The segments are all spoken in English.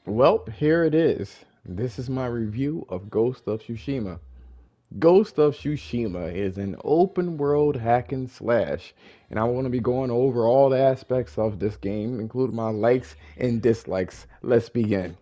Well, here it is. This is my review of Ghost of Tsushima. Ghost of Tsushima is an open world hack and slash, and I want to be going over all the aspects of this game, including my likes and dislikes. Let's begin.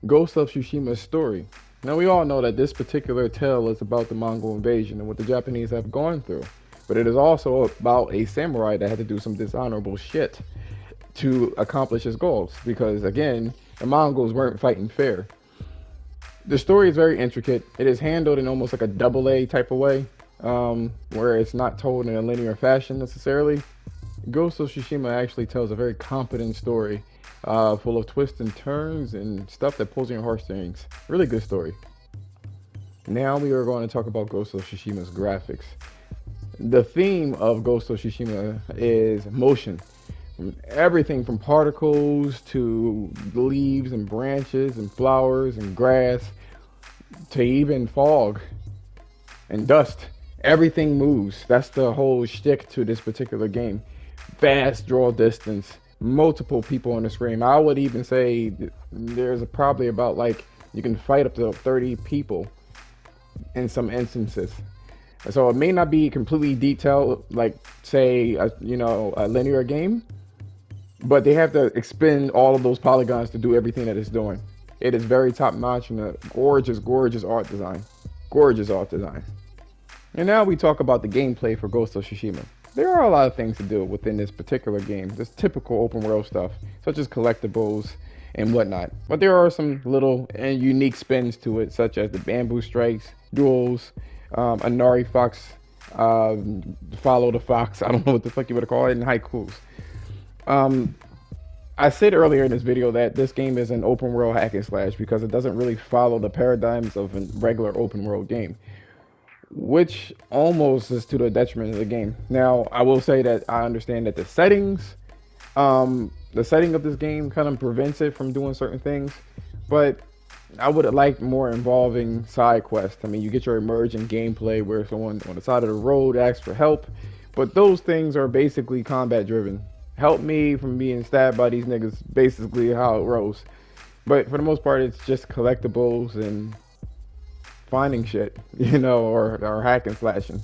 Ghost of Tsushima's story. Now, we all know that this particular tale is about the Mongol invasion and what the Japanese have gone through, but it is also about a samurai that had to do some dishonorable shit to accomplish his goals because, again, the Mongols weren't fighting fair. The story is very intricate. It is handled in almost like a double A type of way, where it's not told in a linear fashion necessarily. Ghost of Tsushima actually tells a very competent story, full of twists and turns and stuff that pulls on your heartstrings. Really good story. Now we are going to talk about Ghost of Tsushima's graphics. The theme of Ghost of Tsushima is motion. Everything from particles to leaves and branches and flowers and grass to even fog and dust. Everything moves. That's the whole shtick to this particular game. Vast draw distance, multiple people on the screen. I would even say there's probably about like you can fight up to 30 people in some instances. So it may not be completely detailed, like say a linear game, but they have to expend all of those polygons to do everything that it's doing. It is very top notch and a gorgeous, gorgeous art design. Gorgeous art design. And now we talk about the gameplay for Ghost of Tsushima. There are a lot of things to do within this particular game. This typical open world stuff, such as collectibles and whatnot. But there are some little and unique spins to it, such as the bamboo strikes, duels, Anari Fox, follow the fox. I don't know what the fuck you would call it, and haikus. I said earlier in this video that this game is an open world hack and slash because it doesn't really follow the paradigms of a regular open world game, which almost is to the detriment of the game. Now, I will say that I understand that the setting of this game kind of prevents it from doing certain things, but I would have liked more involving side quests. I mean, you get your emergent gameplay where someone on the side of the road asks for help, but those things are basically combat driven. Help me from being stabbed by these niggas, basically how it rolls. But for the most part, it's just collectibles and finding shit, or hack and slashing.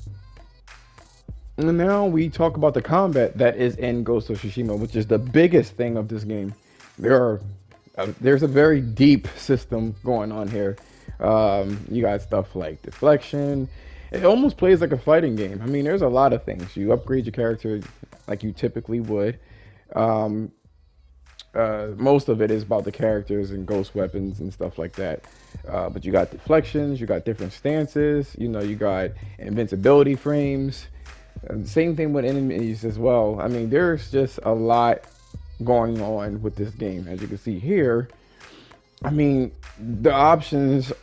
And now we talk about the combat that is in Ghost of Tsushima, which is the biggest thing of this game. There's a very deep system going on here. You got stuff like deflection. It almost plays like a fighting game. I mean, there's a lot of things. You upgrade your character like you typically would. Most of it is about the characters and ghost weapons and stuff like that. But you got deflections, you got different stances, you got invincibility frames. Same thing with enemies as well. I mean, there's just a lot going on with this game. As you can see here, I mean, the options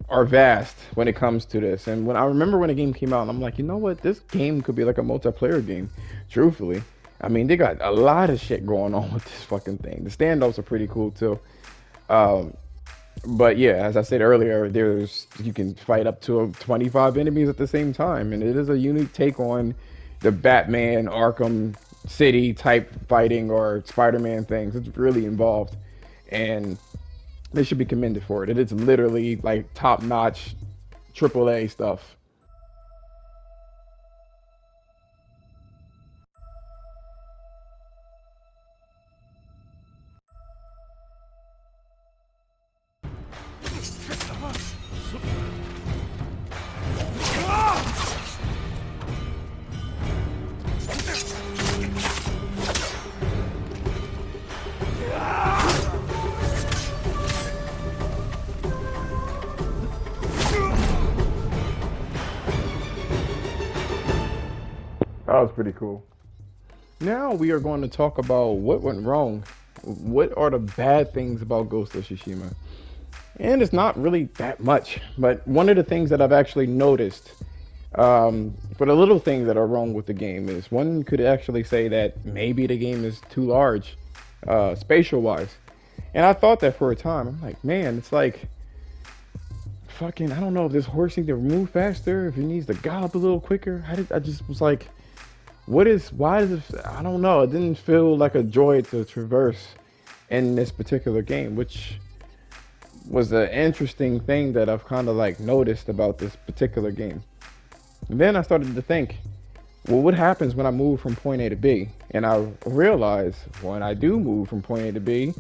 are vast when it comes to this. And when the game came out, I'm like, you know what? This game could be like a multiplayer game, truthfully. I mean, they got a lot of shit going on with this fucking thing. The standoffs are pretty cool too. But yeah, as I said earlier, you can fight up to 25 enemies at the same time, and it is a unique take on the Batman Arkham City type fighting or Spider-Man things. It's really involved, and they should be commended for it. It is literally like top-notch AAA stuff. That was pretty cool. Now we are going to talk about what went wrong. What are the bad things about Ghost of Tsushima? And it's not really that much, but one of the things that I've actually noticed, for the little things that are wrong with the game, is one could actually say that maybe the game is too large, spatial wise. And I thought that for a time. I'm like, man, it's like fucking, I don't know if this horse needs to move faster, if it needs to gallop a little quicker. I just was like, why does it, I don't know. It didn't feel like a joy to traverse in this particular game, which was an interesting thing that I've kind of like noticed about this particular game. And then I started to think, well, what happens when I move from point A to B? And I realized when I do move from point A to B,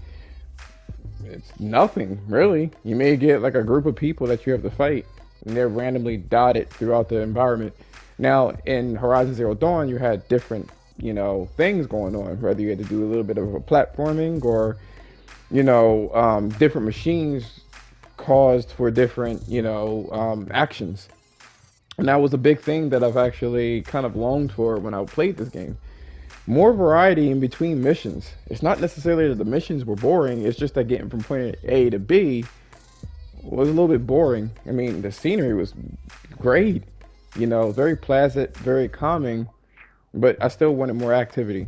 it's nothing really. You may get like a group of people that you have to fight, and they're randomly dotted throughout the environment. Now, in Horizon Zero Dawn, you had different, things going on, whether you had to do a little bit of a platforming or, different machines caused for different, actions. And that was a big thing that I've actually kind of longed for when I played this game. More variety in between missions. It's not necessarily that the missions were boring, it's just that getting from point A to B was a little bit boring. I mean, the scenery was great, very pleasant, very calming, but I still wanted more activity.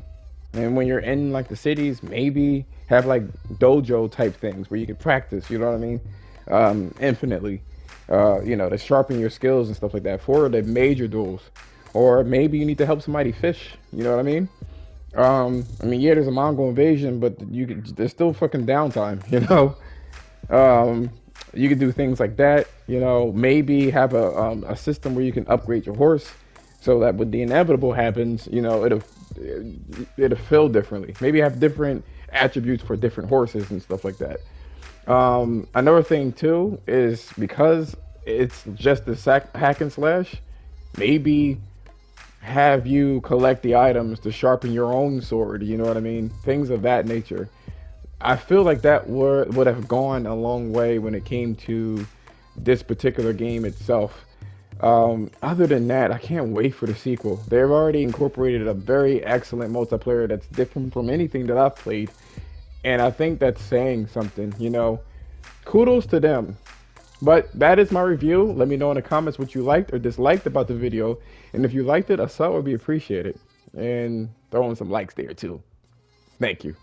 And when you're in like the cities, maybe have like dojo type things where you could practice, you know what I mean? Infinitely. To sharpen your skills and stuff like that for the major duels. Or maybe you need to help somebody fish, you know what I mean? Yeah, there's a Mongol invasion, but there's still fucking downtime, You could do things like that, maybe have a system where you can upgrade your horse so that when the inevitable happens, it'll feel differently. Maybe have different attributes for different horses and stuff like that. Another thing too is because it's just a hack and slash, maybe have you collect the items to sharpen your own sword, you know what I mean? Things of that nature. I feel like that would have gone a long way when it came to this particular game itself. Other than that, I can't wait for the sequel. They've already incorporated a very excellent multiplayer that's different from anything that I've played. And I think that's saying something, Kudos to them. But that is my review. Let me know in the comments what you liked or disliked about the video. And if you liked it, a sub would be appreciated. And throw in some likes there too. Thank you.